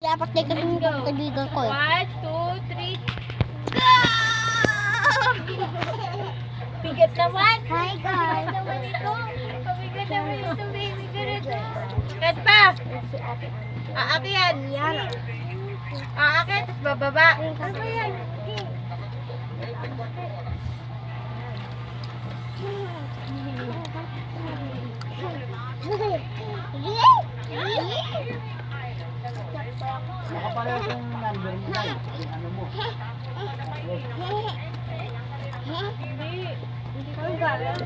Dapat na kasi yung kaibigan ko eh. 1, 2, 3. Go! Bigat naman. Hi guys! Naman ito. Pabigat naman ito, baby. Ganito. Kat pa. Aakyat. Aakyat, tapos bababa. Ano yan? Nakapareho yung number mo na yung ano mo. Hindi. Hindi ko gano'n.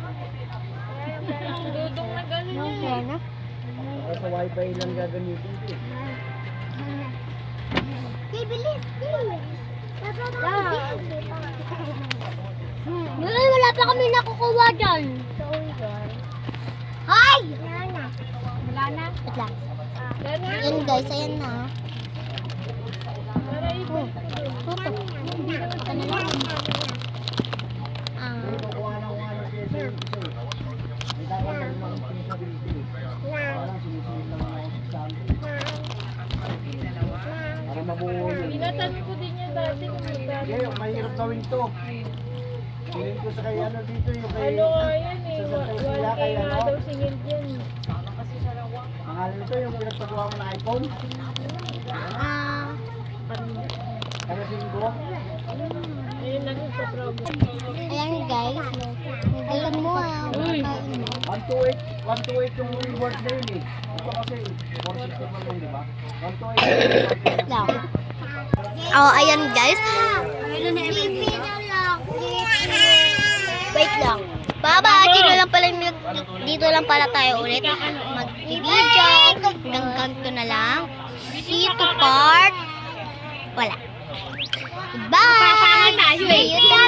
Dudong na gano'n yun eh. Sa wifi lang gagamitin ito. Bilis! Wala pa kami nakukuha dyan. Hi! Wala na. Wait lang. Gano'n. Ayan guys, ayan na. Para ipon. Kukuha na kung ano siya sa'yo. May tatanong lang yung pinability. Parang sinisunod lang ako sa amin. Para mabuo yun. Pinatabi ko din yan dati. Hindi, mahirap gawin to. Piling ko sa kay ano dito yung kay... Ano nga yan eh. sa Santa 1K Elia, kay nga ano. daw singil dyan. Pangalan nito yung pinagpagawa mo ng iPhone. Kaya singgo. Ayun lang yung pa-problem. Ayan guys. Alam mo ah. Uy. 128 yung reward na yun eh. Ito kasi 460 man lang, di ba? 128 Lang. Oh, ayan guys. Wait lang. Baba, dito lang pala tayo ulit mag-video. Hanggang ganito na lang. See you to part. Wala. Bye! See you